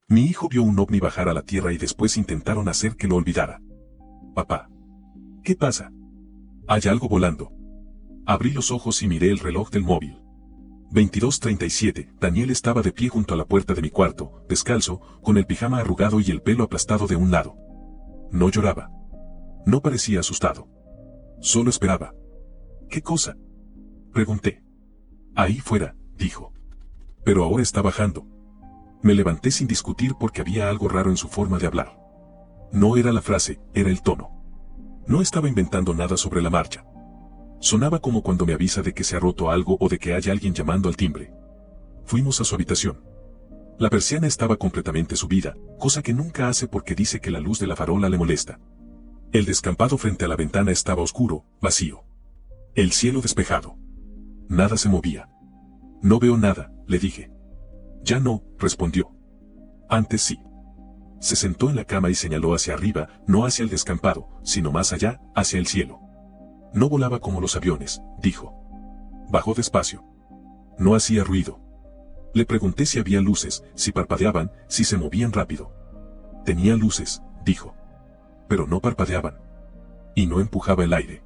Mi hijo vio un ovni bajar a la tierra y después intentaron hacer que lo olvidara. Papá. ¿Qué pasa? Hay algo volando. Abrí los ojos y miré el reloj del móvil. 22:37. Daniel estaba de pie junto a la puerta de mi cuarto, descalzo, con el pijama arrugado y el pelo aplastado de un lado. No lloraba. No parecía asustado. Solo esperaba. ¿Qué cosa? Pregunté. Ahí fuera, dijo. Pero ahora está bajando. Me levanté sin discutir porque había algo raro en su forma de hablar. No era la frase, era el tono. No estaba inventando nada sobre la marcha. Sonaba como cuando me avisa de que se ha roto algo o de que hay alguien llamando al timbre. Fuimos a su habitación. La persiana estaba completamente subida, cosa que nunca hace porque dice que la luz de la farola le molesta. El descampado frente a la ventana estaba oscuro, vacío. El cielo despejado. Nada se movía. No veo nada, le dije. Ya no, respondió. Antes sí. Se sentó en la cama y señaló hacia arriba, no hacia el descampado, sino más allá, hacia el cielo. No volaba como los aviones, dijo. Bajó despacio. No hacía ruido. Le pregunté si había luces, si parpadeaban, si se movían rápido. Tenía luces, dijo. Pero no parpadeaban. Y no empujaba el aire.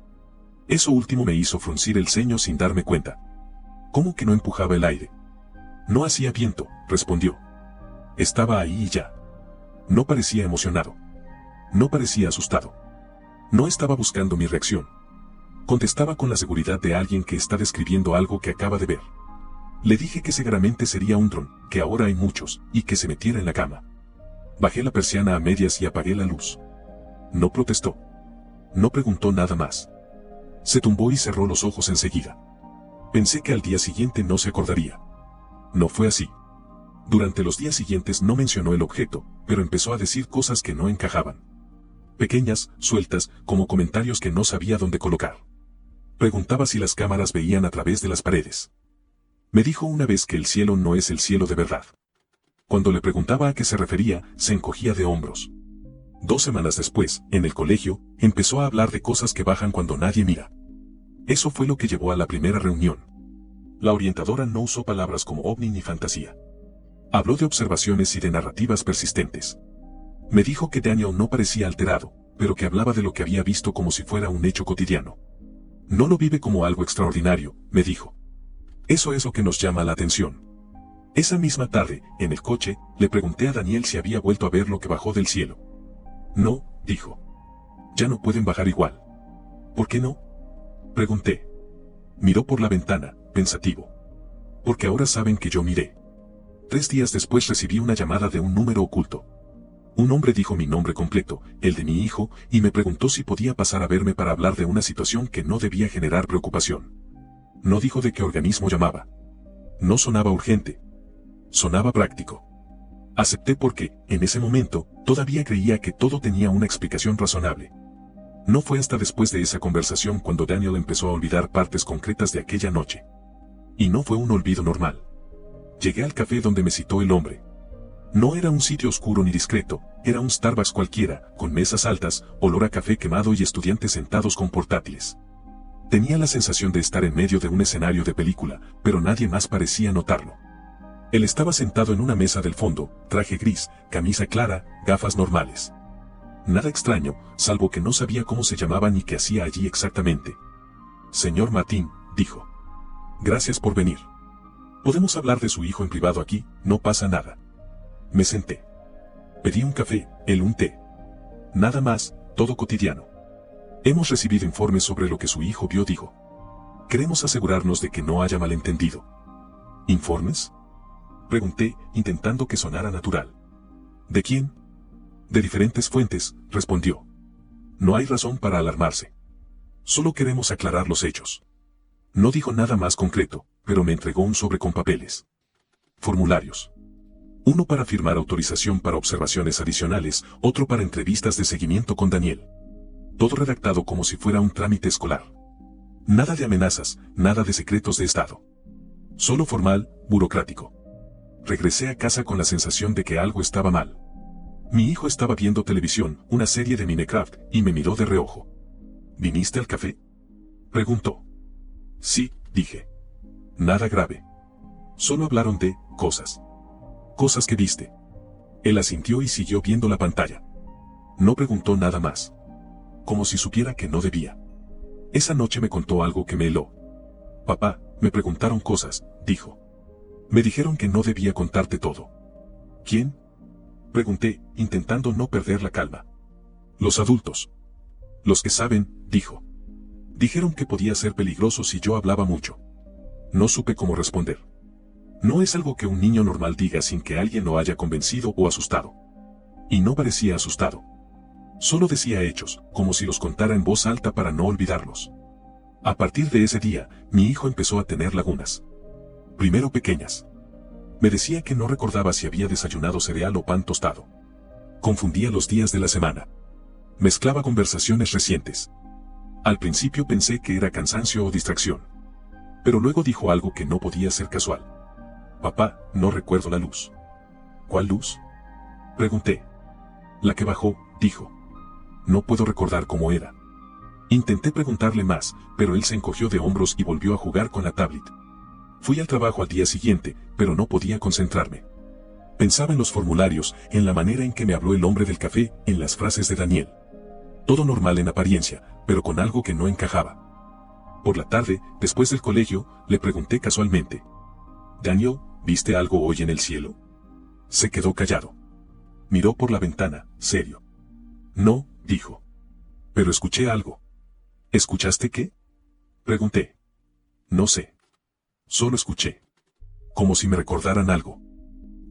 Eso último me hizo fruncir el ceño sin darme cuenta. ¿Cómo que no empujaba el aire? No hacía viento, respondió. Estaba ahí y ya. No parecía emocionado. No parecía asustado. No estaba buscando mi reacción. Contestaba con la seguridad de alguien que está describiendo algo que acaba de ver. Le dije que seguramente sería un dron, que ahora hay muchos, y que se metiera en la cama. Bajé la persiana a medias y apagué la luz. No protestó. No preguntó nada más. Se tumbó y cerró los ojos enseguida. Pensé que al día siguiente no se acordaría. No fue así. Durante los días siguientes no mencionó el objeto, pero empezó a decir cosas que no encajaban. Pequeñas, sueltas, como comentarios que no sabía dónde colocar. Preguntaba si las cámaras veían a través de las paredes. Me dijo una vez que el cielo no es el cielo de verdad. Cuando le preguntaba a qué se refería, se encogía de hombros. 2 semanas después, en el colegio, empezó a hablar de cosas que bajan cuando nadie mira. Eso fue lo que llevó a la primera reunión. La orientadora no usó palabras como ovni ni fantasía. Habló de observaciones y de narrativas persistentes. Me dijo que Daniel no parecía alterado, pero que hablaba de lo que había visto como si fuera un hecho cotidiano. No lo vive como algo extraordinario, me dijo. Eso es lo que nos llama la atención. Esa misma tarde, en el coche, le pregunté a Daniel si había vuelto a ver lo que bajó del cielo. No, dijo. Ya no pueden bajar igual. ¿Por qué no? Pregunté. Miró por la ventana, pensativo. Porque ahora saben que yo miré. 3 días después recibí una llamada de un número oculto. Un hombre dijo mi nombre completo, el de mi hijo, y me preguntó si podía pasar a verme para hablar de una situación que no debía generar preocupación. No dijo de qué organismo llamaba. No sonaba urgente. Sonaba práctico. Acepté porque, en ese momento, todavía creía que todo tenía una explicación razonable. No fue hasta después de esa conversación cuando Daniel empezó a olvidar partes concretas de aquella noche. Y no fue un olvido normal. Llegué al café donde me citó el hombre. No era un sitio oscuro ni discreto, era un Starbucks cualquiera, con mesas altas, olor a café quemado y estudiantes sentados con portátiles. Tenía la sensación de estar en medio de un escenario de película, pero nadie más parecía notarlo. Él estaba sentado en una mesa del fondo, traje gris, camisa clara, gafas normales. Nada extraño, salvo que no sabía cómo se llamaba ni qué hacía allí exactamente. Señor Martín, dijo. Gracias por venir. Podemos hablar de su hijo en privado aquí, no pasa nada. Me senté. Pedí un café, él un té. Nada más, todo cotidiano. Hemos recibido informes sobre lo que su hijo vio, dijo. Queremos asegurarnos de que no haya malentendido. ¿Informes? Pregunté, intentando que sonara natural. ¿De quién? De diferentes fuentes, respondió. No hay razón para alarmarse. Solo queremos aclarar los hechos. No dijo nada más concreto, pero me entregó un sobre con papeles. Formularios. Uno para firmar autorización para observaciones adicionales, otro para entrevistas de seguimiento con Daniel. Todo redactado como si fuera un trámite escolar. Nada de amenazas, nada de secretos de Estado. Solo formal, burocrático. Regresé a casa con la sensación de que algo estaba mal. Mi hijo estaba viendo televisión, una serie de Minecraft, y me miró de reojo. ¿Viniste al café? Preguntó. Sí, dije. Nada grave. Solo hablaron de cosas. Cosas que viste. Él asintió y siguió viendo la pantalla. No preguntó nada más. Como si supiera que no debía. Esa noche me contó algo que me heló. Papá, me preguntaron cosas, dijo. Me dijeron que no debía contarte todo. ¿Quién? Pregunté, intentando no perder la calma. Los adultos. Los que saben, dijo. Dijeron que podía ser peligroso si yo hablaba mucho. No supe cómo responder. No es algo que un niño normal diga sin que alguien lo haya convencido o asustado. Y no parecía asustado. Solo decía hechos, como si los contara en voz alta para no olvidarlos. A partir de ese día, mi hijo empezó a tener lagunas. Primero pequeñas. Me decía que no recordaba si había desayunado cereal o pan tostado. Confundía los días de la semana. Mezclaba conversaciones recientes. Al principio pensé que era cansancio o distracción. Pero luego dijo algo que no podía ser casual. Papá, no recuerdo la luz. ¿Cuál luz? Pregunté. La que bajó, dijo. No puedo recordar cómo era. Intenté preguntarle más, pero él se encogió de hombros y volvió a jugar con la tablet. Fui al trabajo al día siguiente, pero no podía concentrarme. Pensaba en los formularios, en la manera en que me habló el hombre del café, en las frases de Daniel. Todo normal en apariencia, pero con algo que no encajaba. Por la tarde, después del colegio, le pregunté casualmente. Daniel, ¿viste algo hoy en el cielo? Se quedó callado. Miró por la ventana, serio. No, dijo. Pero escuché algo. ¿Escuchaste qué? Pregunté. No sé. Solo escuché. Como si me recordaran algo.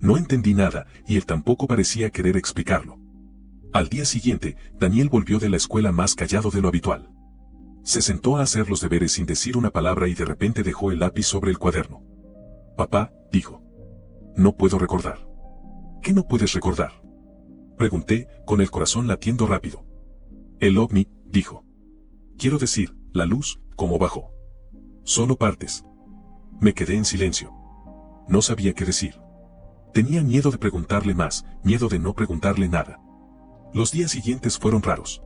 No entendí nada, y él tampoco parecía querer explicarlo. Al día siguiente, Daniel volvió de la escuela más callado de lo habitual. Se sentó a hacer los deberes sin decir una palabra y de repente dejó el lápiz sobre el cuaderno. Papá, dijo. No puedo recordar. ¿Qué no puedes recordar? Pregunté, con el corazón latiendo rápido. El ovni, dijo. Quiero decir, la luz, ¿cómo bajó? Solo partes. Me quedé en silencio. No sabía qué decir. Tenía miedo de preguntarle más, miedo de no preguntarle nada. Los días siguientes fueron raros.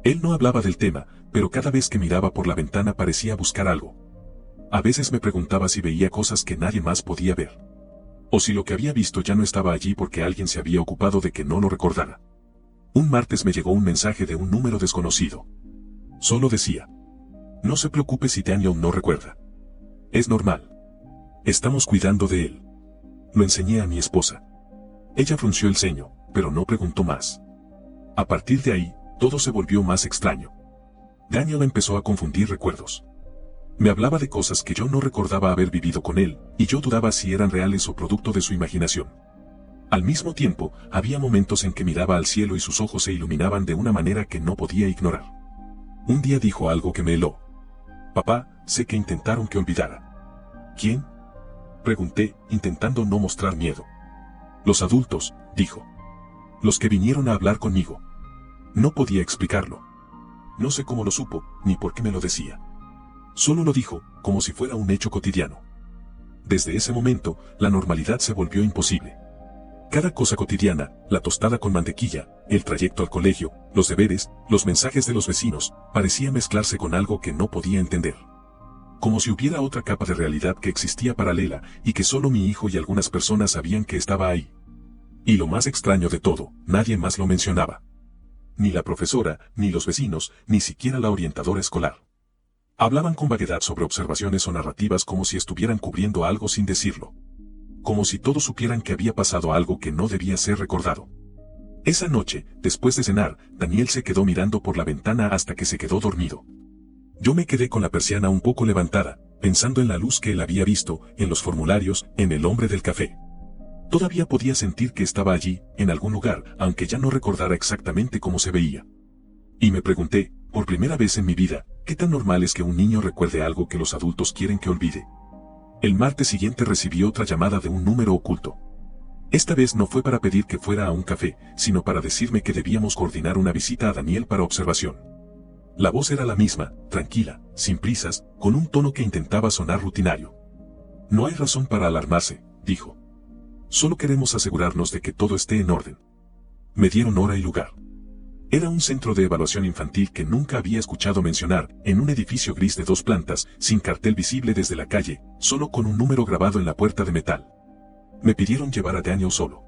Él no hablaba del tema, pero cada vez que miraba por la ventana parecía buscar algo. A veces me preguntaba si veía cosas que nadie más podía ver. O si lo que había visto ya no estaba allí porque alguien se había ocupado de que no lo recordara. Un martes me llegó un mensaje de un número desconocido. Solo decía: no se preocupe si Daniel no recuerda. Es normal. Estamos cuidando de él. Lo enseñé a mi esposa. Ella frunció el ceño, pero no preguntó más. A partir de ahí, todo se volvió más extraño. Daniel empezó a confundir recuerdos. Me hablaba de cosas que yo no recordaba haber vivido con él, y yo dudaba si eran reales o producto de su imaginación. Al mismo tiempo, había momentos en que miraba al cielo y sus ojos se iluminaban de una manera que no podía ignorar. Un día dijo algo que me heló. Papá, sé que intentaron que olvidara. ¿Quién? Pregunté, intentando no mostrar miedo. Los adultos, dijo. Los que vinieron a hablar conmigo. No podía explicarlo. No sé cómo lo supo, ni por qué me lo decía. Solo lo dijo, como si fuera un hecho cotidiano. Desde ese momento, la normalidad se volvió imposible. Cada cosa cotidiana, la tostada con mantequilla, el trayecto al colegio, los deberes, los mensajes de los vecinos, parecía mezclarse con algo que no podía entender. Como si hubiera otra capa de realidad que existía paralela y que solo mi hijo y algunas personas sabían que estaba ahí. Y lo más extraño de todo, nadie más lo mencionaba. Ni la profesora, ni los vecinos, ni siquiera la orientadora escolar. Hablaban con vaguedad sobre observaciones o narrativas como si estuvieran cubriendo algo sin decirlo. Como si todos supieran que había pasado algo que no debía ser recordado. Esa noche, después de cenar, Daniel se quedó mirando por la ventana hasta que se quedó dormido. Yo me quedé con la persiana un poco levantada, pensando en la luz que él había visto, en los formularios, en el hombre del café. Todavía podía sentir que estaba allí, en algún lugar, aunque ya no recordara exactamente cómo se veía. Y me pregunté, por primera vez en mi vida, ¿qué tan normal es que un niño recuerde algo que los adultos quieren que olvide? El martes siguiente recibí otra llamada de un número oculto. Esta vez no fue para pedir que fuera a un café, sino para decirme que debíamos coordinar una visita a Daniel para observación. La voz era la misma, tranquila, sin prisas, con un tono que intentaba sonar rutinario. No hay razón para alarmarse, dijo. Solo queremos asegurarnos de que todo esté en orden. Me dieron hora y lugar. Era un centro de evaluación infantil que nunca había escuchado mencionar, en un edificio gris de 2 plantas, sin cartel visible desde la calle, solo con un número grabado en la puerta de metal. Me pidieron llevar a Daniel solo.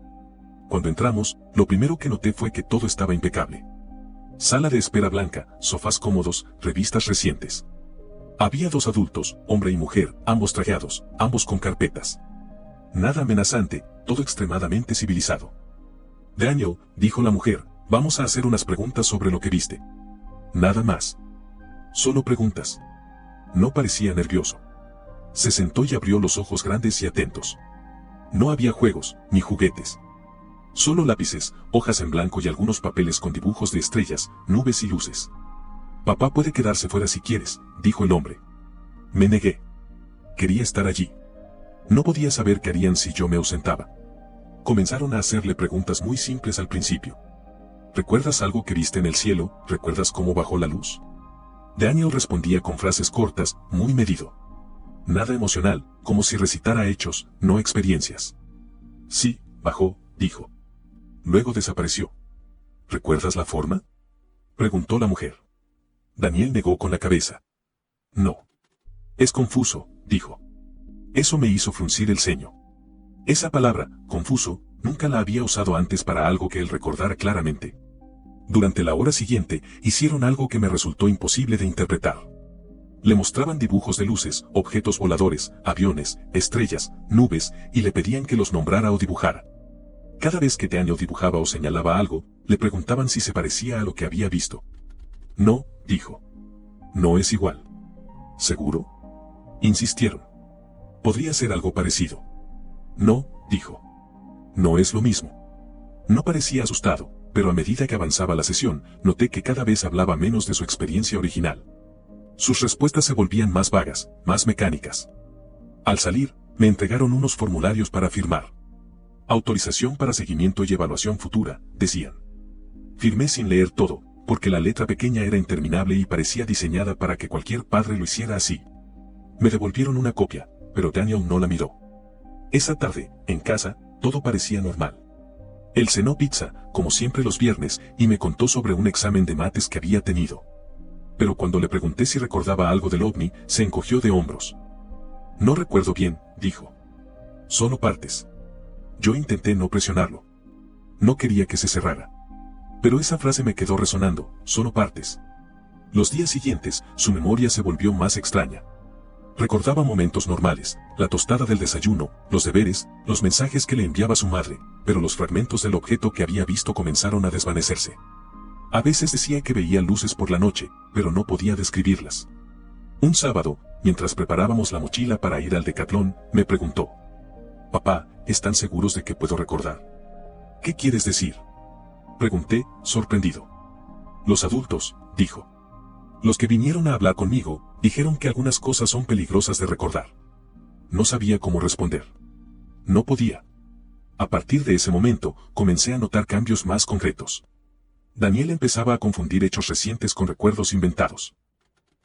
Cuando entramos, lo primero que noté fue que todo estaba impecable. Sala de espera blanca, sofás cómodos, revistas recientes. Había 2 adultos, hombre y mujer, ambos trajeados, ambos con carpetas. Nada amenazante, todo extremadamente civilizado. Daniel, dijo la mujer, vamos a hacer unas preguntas sobre lo que viste. Nada más. Solo preguntas. No parecía nervioso. Se sentó y abrió los ojos grandes y atentos. No había juegos, ni juguetes. Solo lápices, hojas en blanco y algunos papeles con dibujos de estrellas, nubes y luces. Papá puede quedarse fuera si quieres, dijo el hombre. Me negué. Quería estar allí. No podía saber qué harían si yo me ausentaba. Comenzaron a hacerle preguntas muy simples al principio. ¿Recuerdas algo que viste en el cielo? ¿Recuerdas cómo bajó la luz? Daniel respondía con frases cortas, muy medido. Nada emocional, como si recitara hechos, no experiencias. Sí, bajó, dijo. Luego desapareció. ¿Recuerdas la forma? Preguntó la mujer. Daniel negó con la cabeza. No. Es confuso, dijo. Eso me hizo fruncir el ceño. Esa palabra, confuso, nunca la había usado antes para algo que él recordara claramente. Durante la hora siguiente, hicieron algo que me resultó imposible de interpretar. Le mostraban dibujos de luces, objetos voladores, aviones, estrellas, nubes, y le pedían que los nombrara o dibujara. Cada vez que Daniel dibujaba o señalaba algo, le preguntaban si se parecía a lo que había visto. No, dijo. No es igual. ¿Seguro? Insistieron. Podría ser algo parecido. No, dijo. No es lo mismo. No parecía asustado, pero a medida que avanzaba la sesión, noté que cada vez hablaba menos de su experiencia original. Sus respuestas se volvían más vagas, más mecánicas. Al salir, me entregaron unos formularios para firmar. Autorización para seguimiento y evaluación futura, decían. Firmé sin leer todo, porque la letra pequeña era interminable y parecía diseñada para que cualquier padre lo hiciera así. Me devolvieron una copia, pero Daniel no la miró. Esa tarde, en casa, todo parecía normal. Él cenó pizza, como siempre los viernes, y me contó sobre un examen de mates que había tenido. Pero cuando le pregunté si recordaba algo del ovni, se encogió de hombros. No recuerdo bien, dijo. Solo partes. Yo intenté no presionarlo. No quería que se cerrara. Pero esa frase me quedó resonando, solo partes. Los días siguientes, su memoria se volvió más extraña. Recordaba momentos normales, la tostada del desayuno, los deberes, los mensajes que le enviaba su madre, pero los fragmentos del objeto que había visto comenzaron a desvanecerse. A veces decía que veía luces por la noche, pero no podía describirlas. Un sábado, mientras preparábamos la mochila para ir al Decatlón, me preguntó. Papá, ¿están seguros de que puedo recordar? ¿Qué quieres decir? Pregunté, sorprendido. Los adultos, dijo. Los que vinieron a hablar conmigo, dijeron que algunas cosas son peligrosas de recordar. No sabía cómo responder. No podía. A partir de ese momento, comencé a notar cambios más concretos. Daniel empezaba a confundir hechos recientes con recuerdos inventados.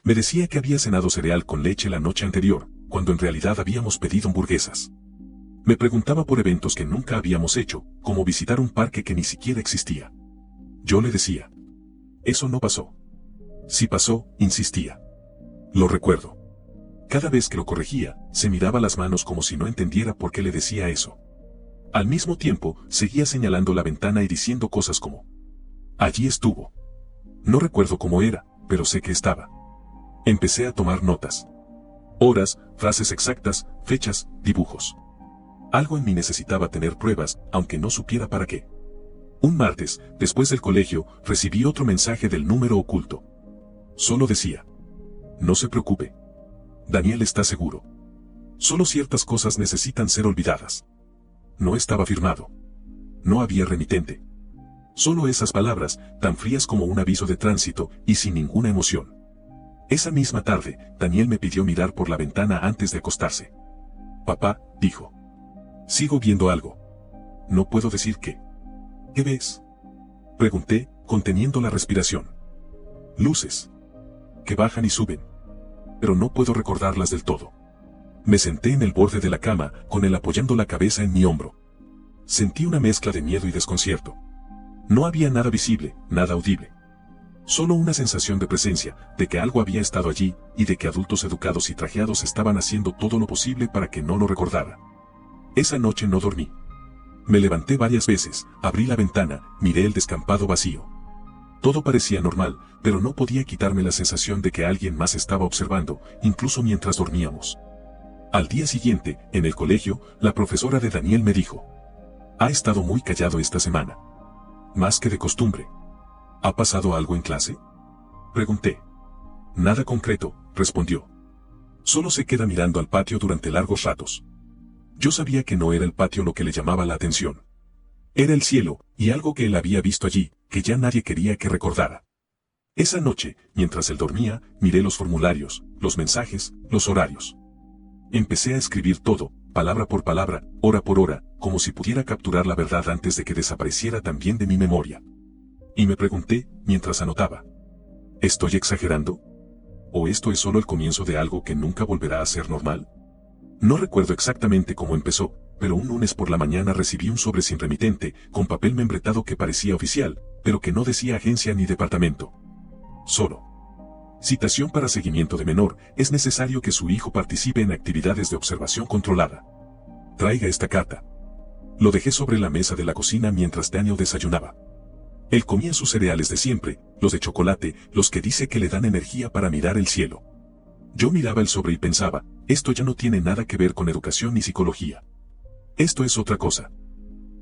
Me decía que había cenado cereal con leche la noche anterior, cuando en realidad habíamos pedido hamburguesas. Me preguntaba por eventos que nunca habíamos hecho, como visitar un parque que ni siquiera existía. Yo le decía. Eso no pasó. Si pasó, insistía. Lo recuerdo. Cada vez que lo corregía, se miraba las manos como si no entendiera por qué le decía eso. Al mismo tiempo, seguía señalando la ventana y diciendo cosas como: allí estuvo. No recuerdo cómo era, pero sé que estaba. Empecé a tomar notas. Horas, frases exactas, fechas, dibujos. Algo en mí necesitaba tener pruebas, aunque no supiera para qué. Un martes, después del colegio, recibí otro mensaje del número oculto. Solo decía: no se preocupe. Daniel está seguro. Solo ciertas cosas necesitan ser olvidadas. No estaba firmado. No había remitente. Solo esas palabras, tan frías como un aviso de tránsito, y sin ninguna emoción. Esa misma tarde, Daniel me pidió mirar por la ventana antes de acostarse. Papá, dijo. Sigo viendo algo. No puedo decir qué. ¿Qué ves? Pregunté, conteniendo la respiración. Luces. Que bajan y suben. Pero no puedo recordarlas del todo. Me senté en el borde de la cama, con él apoyando la cabeza en mi hombro. Sentí una mezcla de miedo y desconcierto. No había nada visible, nada audible. Solo una sensación de presencia, de que algo había estado allí, y de que adultos educados y trajeados estaban haciendo todo lo posible para que no lo recordara. Esa noche no dormí. Me levanté varias veces, abrí la ventana, miré el descampado vacío. Todo parecía normal, pero no podía quitarme la sensación de que alguien más estaba observando, incluso mientras dormíamos. Al día siguiente, en el colegio, la profesora de Daniel me dijo: ha estado muy callado esta semana. Más que de costumbre. ¿Ha pasado algo en clase?, pregunté. Nada concreto, respondió. Solo se queda mirando al patio durante largos ratos. Yo sabía que no era el patio lo que le llamaba la atención. Era el cielo, y algo que él había visto allí, que ya nadie quería que recordara. Esa noche, mientras él dormía, miré los formularios, los mensajes, los horarios. Empecé a escribir todo, palabra por palabra, hora por hora, como si pudiera capturar la verdad antes de que desapareciera también de mi memoria. Y me pregunté, mientras anotaba: ¿estoy exagerando? ¿O esto es solo el comienzo de algo que nunca volverá a ser normal? No recuerdo exactamente cómo empezó, pero un lunes por la mañana recibí un sobre sin remitente, con papel membretado que parecía oficial, pero que no decía agencia ni departamento. Solo: citación para seguimiento de menor, es necesario que su hijo participe en actividades de observación controlada. Traiga esta carta. Lo dejé sobre la mesa de la cocina mientras Daniel desayunaba. Él comía sus cereales de siempre, los de chocolate, los que dice que le dan energía para mirar el cielo. Yo miraba el sobre y pensaba: esto ya no tiene nada que ver con educación ni psicología. Esto es otra cosa.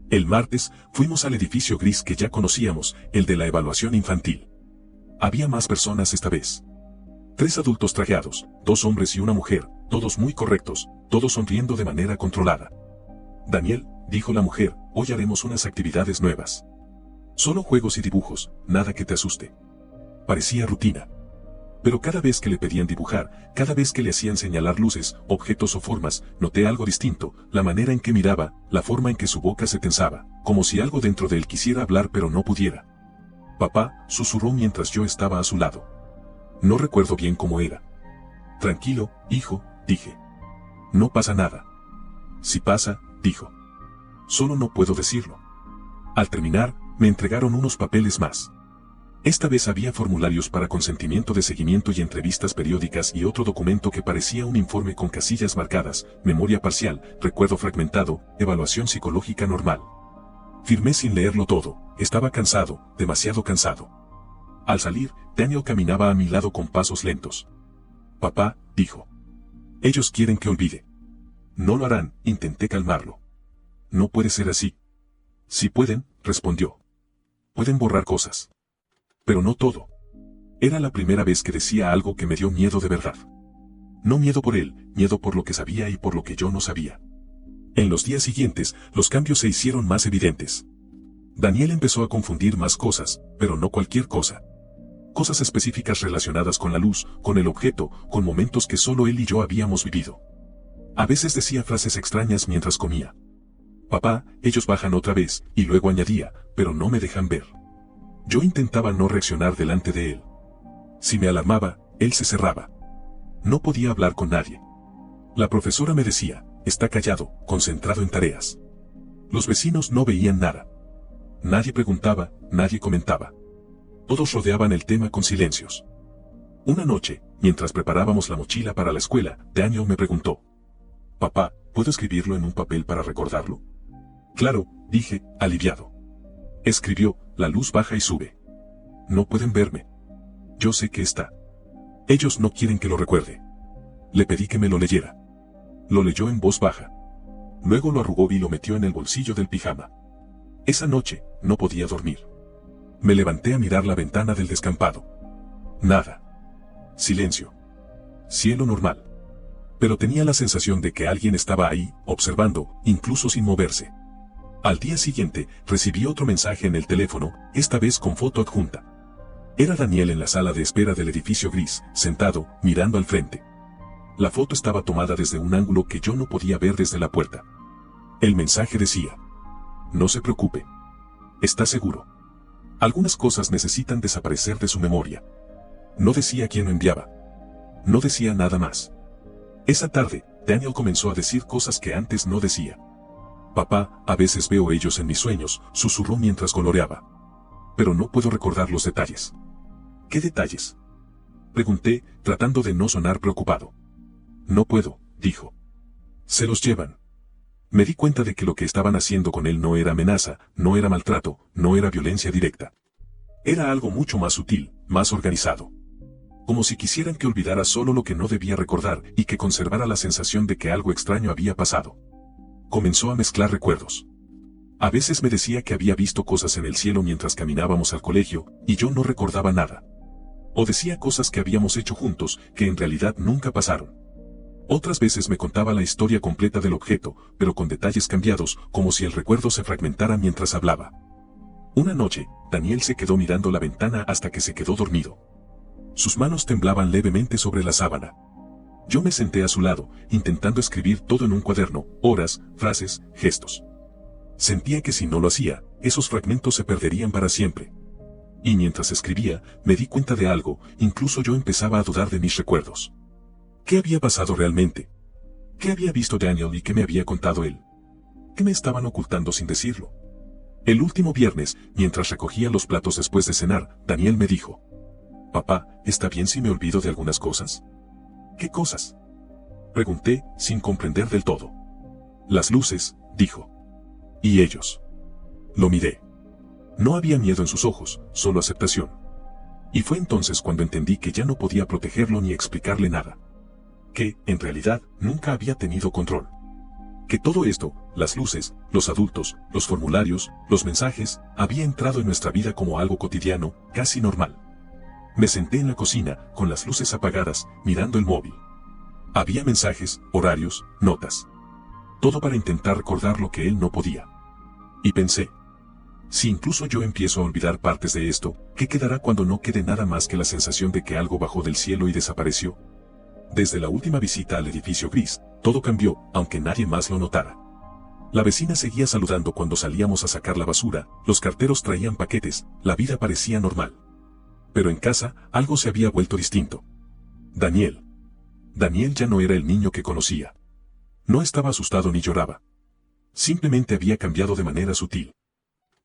El martes, fuimos al edificio gris que ya conocíamos, el de la evaluación infantil. Había más personas esta vez. 3 adultos trajeados, 2 hombres y una mujer, todos muy correctos, todos sonriendo de manera controlada. Daniel, dijo la mujer, hoy haremos unas actividades nuevas. Solo juegos y dibujos, nada que te asuste. Parecía rutina. Pero cada vez que le pedían dibujar, cada vez que le hacían señalar luces, objetos o formas, noté algo distinto: la manera en que miraba, la forma en que su boca se tensaba, como si algo dentro de él quisiera hablar pero no pudiera. Papá, susurró mientras yo estaba a su lado. No recuerdo bien cómo era. Tranquilo, hijo, dije. No pasa nada. Si pasa, dijo. Solo no puedo decirlo. Al terminar, me entregaron unos papeles más. Esta vez había formularios para consentimiento de seguimiento y entrevistas periódicas y otro documento que parecía un informe con casillas marcadas: memoria parcial, recuerdo fragmentado, evaluación psicológica normal. Firmé sin leerlo todo, estaba cansado, demasiado cansado. Al salir, Daniel caminaba a mi lado con pasos lentos. Papá, dijo. Ellos quieren que olvide. No lo harán, intenté calmarlo. No puede ser así. Si pueden, respondió. Pueden borrar cosas. Pero no todo. Era la primera vez que decía algo que me dio miedo de verdad. No miedo por él, miedo por lo que sabía y por lo que yo no sabía. En los días siguientes, los cambios se hicieron más evidentes. Daniel empezó a confundir más cosas, pero no cualquier cosa. Cosas específicas relacionadas con la luz, con el objeto, con momentos que solo él y yo habíamos vivido. A veces decía frases extrañas mientras comía. Papá, ellos bajan otra vez, y luego añadía, pero no me dejan ver. Yo intentaba no reaccionar delante de él. Si me alarmaba, él se cerraba. No podía hablar con nadie. La profesora me decía: está callado, concentrado en tareas. Los vecinos no veían nada. Nadie preguntaba, nadie comentaba. Todos rodeaban el tema con silencios. Una noche, mientras preparábamos la mochila para la escuela, Daniel me preguntó: Papá, ¿puedo escribirlo en un papel para recordarlo? Claro, dije, aliviado. Escribió: la luz baja y sube. No pueden verme. Yo sé que está. Ellos no quieren que lo recuerde. Le pedí que me lo leyera. Lo leyó en voz baja. Luego lo arrugó y lo metió en el bolsillo del pijama. Esa noche, no podía dormir. Me levanté a mirar la ventana del descampado. Nada. Silencio. Cielo normal. Pero tenía la sensación de que alguien estaba ahí, observando, incluso sin moverse. Al día siguiente, recibí otro mensaje en el teléfono, esta vez con foto adjunta. Era Daniel en la sala de espera del edificio gris, sentado, mirando al frente. La foto estaba tomada desde un ángulo que yo no podía ver desde la puerta. El mensaje decía: no se preocupe. Está seguro. Algunas cosas necesitan desaparecer de su memoria. No decía quién lo enviaba. No decía nada más. Esa tarde, Daniel comenzó a decir cosas que antes no decía. Papá, a veces veo ellos en mis sueños, susurró mientras coloreaba. Pero no puedo recordar los detalles. ¿Qué detalles?, pregunté, tratando de no sonar preocupado. No puedo, dijo. Se los llevan. Me di cuenta de que lo que estaban haciendo con él no era amenaza, no era maltrato, no era violencia directa. Era algo mucho más sutil, más organizado. Como si quisieran que olvidara solo lo que no debía recordar y que conservara la sensación de que algo extraño había pasado. Comenzó a mezclar recuerdos. A veces me decía que había visto cosas en el cielo mientras caminábamos al colegio, y yo no recordaba nada. O decía cosas que habíamos hecho juntos, que en realidad nunca pasaron. Otras veces me contaba la historia completa del objeto, pero con detalles cambiados, como si el recuerdo se fragmentara mientras hablaba. Una noche, Daniel se quedó mirando la ventana hasta que se quedó dormido. Sus manos temblaban levemente sobre la sábana. Yo me senté a su lado, intentando escribir todo en un cuaderno, horas, frases, gestos. Sentía que si no lo hacía, esos fragmentos se perderían para siempre. Y mientras escribía, me di cuenta de algo, incluso yo empezaba a dudar de mis recuerdos. ¿Qué había pasado realmente? ¿Qué había visto Daniel y qué me había contado él? ¿Qué me estaban ocultando sin decirlo? El último viernes, mientras recogía los platos después de cenar, Daniel me dijo: «Papá, ¿está bien si me olvido de algunas cosas?» «¿Qué cosas?», pregunté, sin comprender del todo. «Las luces», dijo. «¿Y ellos?». Lo miré. No había miedo en sus ojos, solo aceptación. Y fue entonces cuando entendí que ya no podía protegerlo ni explicarle nada. Que, en realidad, nunca había tenido control. Que todo esto, las luces, los adultos, los formularios, los mensajes, había entrado en nuestra vida como algo cotidiano, casi normal. Me senté en la cocina, con las luces apagadas, mirando el móvil. Había mensajes, horarios, notas. Todo para intentar recordar lo que él no podía. Y pensé: si incluso yo empiezo a olvidar partes de esto, ¿qué quedará cuando no quede nada más que la sensación de que algo bajó del cielo y desapareció? Desde la última visita al edificio gris, todo cambió, aunque nadie más lo notara. La vecina seguía saludando cuando salíamos a sacar la basura, los carteros traían paquetes, la vida parecía normal. Pero en casa, algo se había vuelto distinto. Daniel ya no era el niño que conocía. No estaba asustado ni lloraba. Simplemente había cambiado de manera sutil.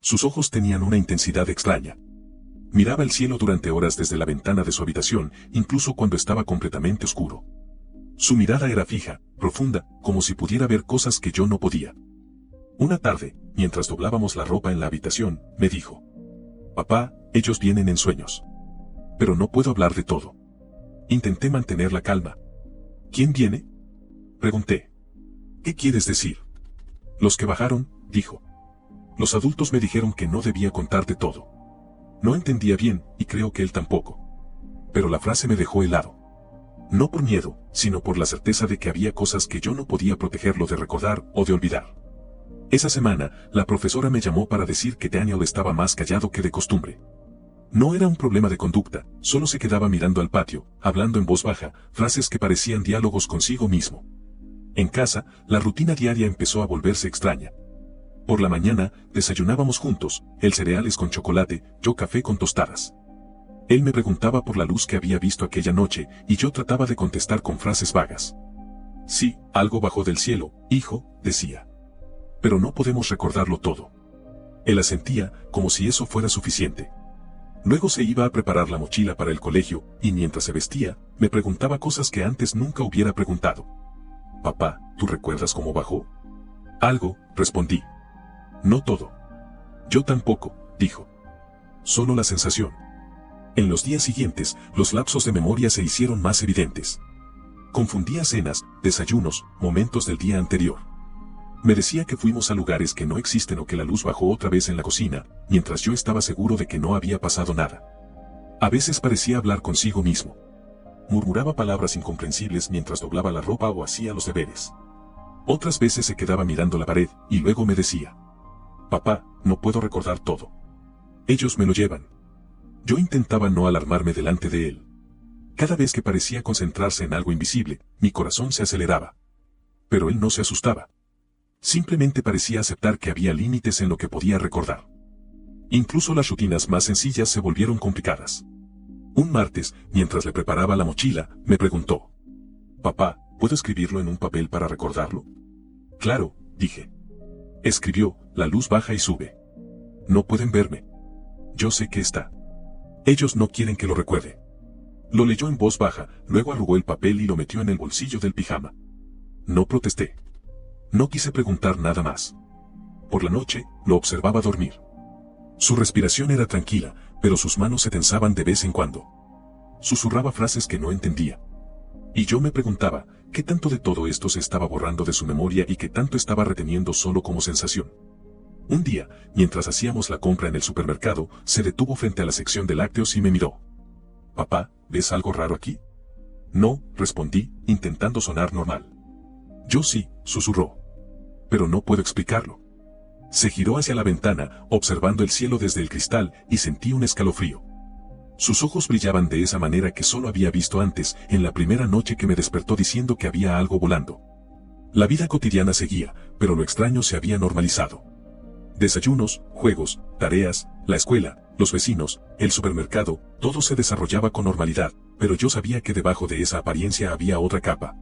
Sus ojos tenían una intensidad extraña. Miraba el cielo durante horas desde la ventana de su habitación, incluso cuando estaba completamente oscuro. Su mirada era fija, profunda, como si pudiera ver cosas que yo no podía. Una tarde, mientras doblábamos la ropa en la habitación, me dijo: «Papá, ellos vienen en sueños. Pero no puedo hablar de todo». Intenté mantener la calma. «¿Quién viene?», pregunté. «¿Qué quieres decir?». «Los que bajaron», dijo. «Los adultos me dijeron que no debía contarte todo». No entendía bien, y creo que él tampoco. Pero la frase me dejó helado. No por miedo, sino por la certeza de que había cosas que yo no podía protegerlo de recordar o de olvidar. Esa semana, la profesora me llamó para decir que Daniel estaba más callado que de costumbre. No era un problema de conducta, solo se quedaba mirando al patio, hablando en voz baja, frases que parecían diálogos consigo mismo. En casa, la rutina diaria empezó a volverse extraña. Por la mañana, desayunábamos juntos, él cereales con chocolate, yo café con tostadas. Él me preguntaba por la luz que había visto aquella noche, y yo trataba de contestar con frases vagas. «Sí, algo bajó del cielo, hijo», decía. «Pero no podemos recordarlo todo». Él asentía, como si eso fuera suficiente. Luego se iba a preparar la mochila para el colegio, y mientras se vestía, me preguntaba cosas que antes nunca hubiera preguntado. «Papá, ¿tú recuerdas cómo bajó?». «Algo», respondí. «No todo». «Yo tampoco», dijo. «Solo la sensación». En los días siguientes, los lapsos de memoria se hicieron más evidentes. Confundía cenas, desayunos, momentos del día anterior. Me decía que fuimos a lugares que no existen o que la luz bajó otra vez en la cocina, mientras yo estaba seguro de que no había pasado nada. A veces parecía hablar consigo mismo. Murmuraba palabras incomprensibles mientras doblaba la ropa o hacía los deberes. Otras veces se quedaba mirando la pared, y luego me decía: «Papá, no puedo recordar todo. Ellos me lo llevan». Yo intentaba no alarmarme delante de él. Cada vez que parecía concentrarse en algo invisible, mi corazón se aceleraba. Pero él no se asustaba. Simplemente parecía aceptar que había límites en lo que podía recordar. Incluso las rutinas más sencillas se volvieron complicadas. Un martes, mientras le preparaba la mochila, me preguntó: «Papá, ¿puedo escribirlo en un papel para recordarlo?». «Claro», dije. Escribió: «La luz baja y sube. No pueden verme. Yo sé que está. Ellos no quieren que lo recuerde». Lo leyó en voz baja, luego arrugó el papel y lo metió en el bolsillo del pijama. No protesté. No quise preguntar nada más. Por la noche, lo observaba dormir. Su respiración era tranquila, pero sus manos se tensaban de vez en cuando. Susurraba frases que no entendía. Y yo me preguntaba, ¿qué tanto de todo esto se estaba borrando de su memoria y qué tanto estaba reteniendo solo como sensación? Un día, mientras hacíamos la compra en el supermercado, se detuvo frente a la sección de lácteos y me miró. «Papá, ¿ves algo raro aquí?» «No», respondí, intentando sonar normal. «Yo sí», susurró. «Pero no puedo explicarlo». Se giró hacia la ventana, observando el cielo desde el cristal, y sentí un escalofrío. Sus ojos brillaban de esa manera que solo había visto antes, en la primera noche que me despertó diciendo que había algo volando. La vida cotidiana seguía, pero lo extraño se había normalizado. Desayunos, juegos, tareas, la escuela, los vecinos, el supermercado, todo se desarrollaba con normalidad, pero yo sabía que debajo de esa apariencia había otra capa.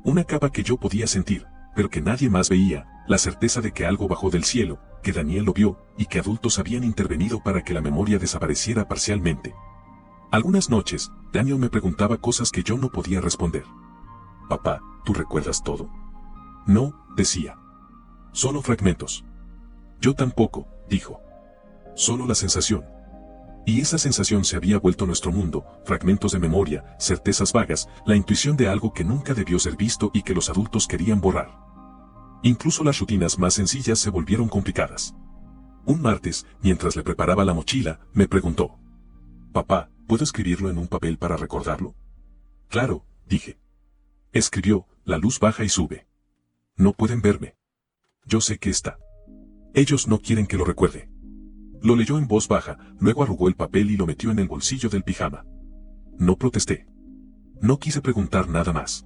Una capa que yo podía sentir, pero que nadie más veía, la certeza de que algo bajó del cielo, que Daniel lo vio, y que adultos habían intervenido para que la memoria desapareciera parcialmente. Algunas noches, Daniel me preguntaba cosas que yo no podía responder. «Papá, ¿tú recuerdas todo?» «No», decía. «Solo fragmentos». «Yo tampoco», dijo. «Solo la sensación». Y esa sensación se había vuelto nuestro mundo, fragmentos de memoria, certezas vagas, la intuición de algo que nunca debió ser visto y que los adultos querían borrar. Incluso las rutinas más sencillas se volvieron complicadas. Un martes, mientras le preparaba la mochila, me preguntó. «Papá, ¿puedo escribirlo en un papel para recordarlo?» «Claro», dije. Escribió, «La luz baja y sube. No pueden verme. Yo sé que está. Ellos no quieren que lo recuerde». Lo leyó en voz baja, luego arrugó el papel y lo metió en el bolsillo del pijama. No protesté. No quise preguntar nada más.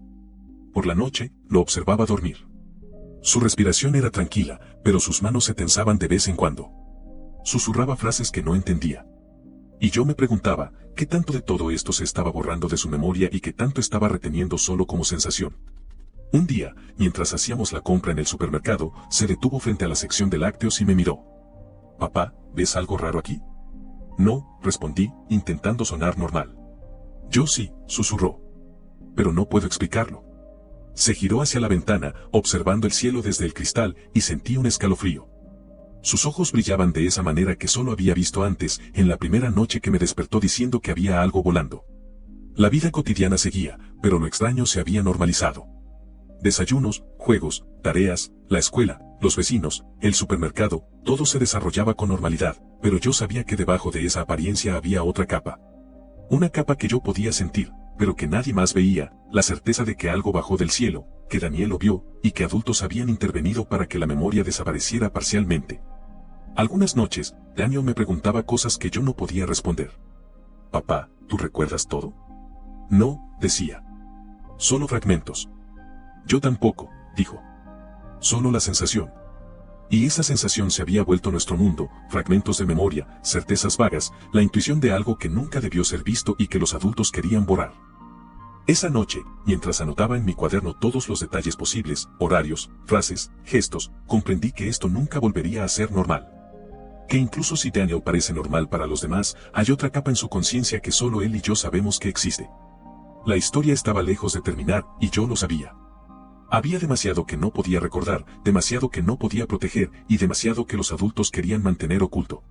Por la noche, lo observaba dormir. Su respiración era tranquila, pero sus manos se tensaban de vez en cuando. Susurraba frases que no entendía. Y yo me preguntaba, ¿qué tanto de todo esto se estaba borrando de su memoria y qué tanto estaba reteniendo solo como sensación? Un día, mientras hacíamos la compra en el supermercado, se detuvo frente a la sección de lácteos y me miró. «Papá, ¿ves algo raro aquí?» «No», respondí, intentando sonar normal. «Yo sí», susurró. «Pero no puedo explicarlo». Se giró hacia la ventana, observando el cielo desde el cristal, y sentí un escalofrío. Sus ojos brillaban de esa manera que solo había visto antes, en la primera noche que me despertó diciendo que había algo volando. La vida cotidiana seguía, pero lo extraño se había normalizado. Desayunos, juegos, tareas, la escuela, los vecinos, el supermercado, todo se desarrollaba con normalidad, pero yo sabía que debajo de esa apariencia había otra capa. Una capa que yo podía sentir, pero que nadie más veía, la certeza de que algo bajó del cielo, que Daniel lo vio, y que adultos habían intervenido para que la memoria desapareciera parcialmente. Algunas noches, Daniel me preguntaba cosas que yo no podía responder. «Papá, ¿tú recuerdas todo?» «No», decía. «Solo fragmentos». «Yo tampoco», dijo. «Solo la sensación». Y esa sensación se había vuelto nuestro mundo, fragmentos de memoria, certezas vagas, la intuición de algo que nunca debió ser visto y que los adultos querían borrar. Esa noche, mientras anotaba en mi cuaderno todos los detalles posibles, horarios, frases, gestos, comprendí que esto nunca volvería a ser normal. Que incluso si Daniel parece normal para los demás, hay otra capa en su conciencia que solo él y yo sabemos que existe. La historia estaba lejos de terminar, y yo lo sabía. Había demasiado que no podía recordar, demasiado que no podía proteger, y demasiado que los adultos querían mantener oculto.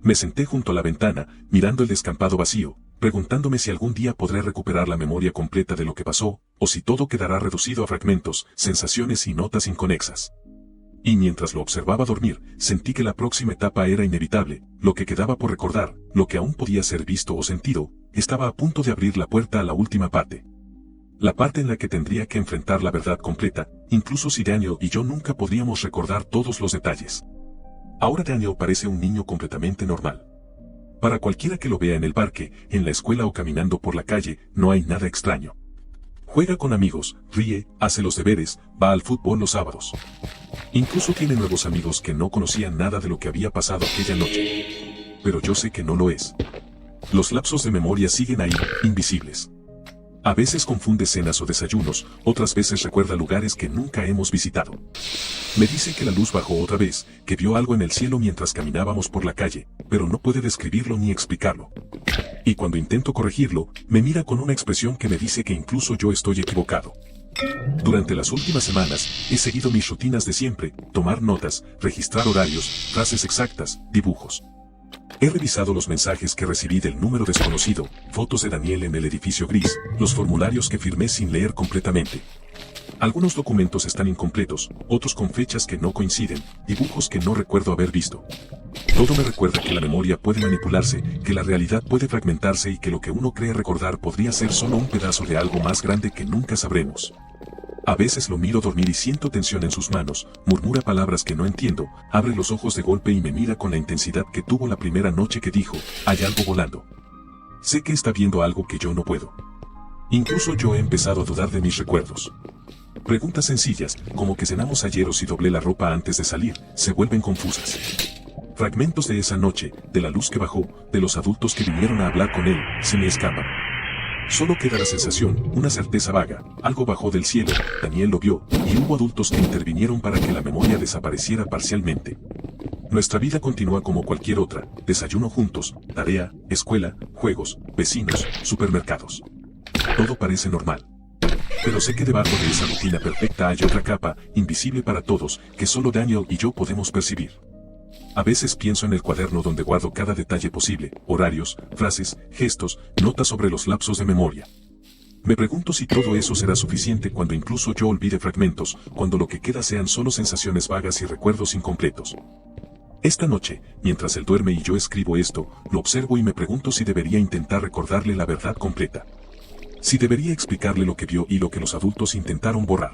Me senté junto a la ventana, mirando el descampado vacío, preguntándome si algún día podré recuperar la memoria completa de lo que pasó, o si todo quedará reducido a fragmentos, sensaciones y notas inconexas. Y mientras lo observaba dormir, sentí que la próxima etapa era inevitable, lo que quedaba por recordar, lo que aún podía ser visto o sentido, estaba a punto de abrir la puerta a la última parte. La parte en la que tendría que enfrentar la verdad completa, incluso si Daniel y yo nunca podríamos recordar todos los detalles. Ahora Daniel parece un niño completamente normal. Para cualquiera que lo vea en el parque, en la escuela o caminando por la calle, no hay nada extraño. Juega con amigos, ríe, hace los deberes, va al fútbol los sábados. Incluso tiene nuevos amigos que no conocían nada de lo que había pasado aquella noche. Pero yo sé que no lo es. Los lapsos de memoria siguen ahí, invisibles. A veces confunde cenas o desayunos, otras veces recuerda lugares que nunca hemos visitado. Me dice que la luz bajó otra vez, que vio algo en el cielo mientras caminábamos por la calle, pero no puede describirlo ni explicarlo. Y cuando intento corregirlo, me mira con una expresión que me dice que incluso yo estoy equivocado. Durante las últimas semanas, he seguido mis rutinas de siempre, tomar notas, registrar horarios, frases exactas, dibujos. He revisado los mensajes que recibí del número desconocido, fotos de Daniel en el edificio gris, los formularios que firmé sin leer completamente. Algunos documentos están incompletos, otros con fechas que no coinciden, dibujos que no recuerdo haber visto. Todo me recuerda que la memoria puede manipularse, que la realidad puede fragmentarse y que lo que uno cree recordar podría ser solo un pedazo de algo más grande que nunca sabremos. A veces lo miro dormir y siento tensión en sus manos, murmura palabras que no entiendo, abre los ojos de golpe y me mira con la intensidad que tuvo la primera noche que dijo, hay algo volando. Sé que está viendo algo que yo no puedo. Incluso yo he empezado a dudar de mis recuerdos. Preguntas sencillas, como que cenamos ayer o si doblé la ropa antes de salir, se vuelven confusas. Fragmentos de esa noche, de la luz que bajó, de los adultos que vinieron a hablar con él, se me escapan. Solo queda la sensación, una certeza vaga, algo bajó del cielo, Daniel lo vio, y hubo adultos que intervinieron para que la memoria desapareciera parcialmente. Nuestra vida continúa como cualquier otra, desayuno juntos, tarea, escuela, juegos, vecinos, supermercados. Todo parece normal. Pero sé que debajo de esa rutina perfecta hay otra capa, invisible para todos, que solo Daniel y yo podemos percibir. A veces pienso en el cuaderno donde guardo cada detalle posible, horarios, frases, gestos, notas sobre los lapsos de memoria. Me pregunto si todo eso será suficiente cuando incluso yo olvide fragmentos, cuando lo que queda sean solo sensaciones vagas y recuerdos incompletos. Esta noche, mientras él duerme y yo escribo esto, lo observo y me pregunto si debería intentar recordarle la verdad completa. Si debería explicarle lo que vio y lo que los adultos intentaron borrar.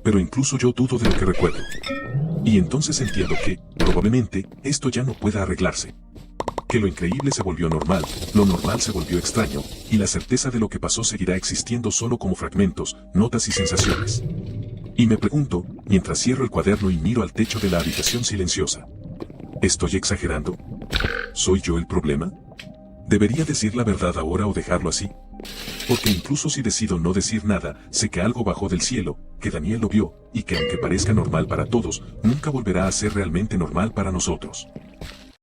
Pero incluso yo dudo de lo que recuerdo. Y entonces entiendo que, probablemente, esto ya no pueda arreglarse. Que lo increíble se volvió normal, lo normal se volvió extraño, y la certeza de lo que pasó seguirá existiendo solo como fragmentos, notas y sensaciones. Y me pregunto, mientras cierro el cuaderno y miro al techo de la habitación silenciosa. ¿Estoy exagerando? ¿Soy yo el problema? ¿Debería decir la verdad ahora o dejarlo así? Porque incluso si decido no decir nada, sé que algo bajó del cielo, que Daniel lo vio, y que aunque parezca normal para todos, nunca volverá a ser realmente normal para nosotros.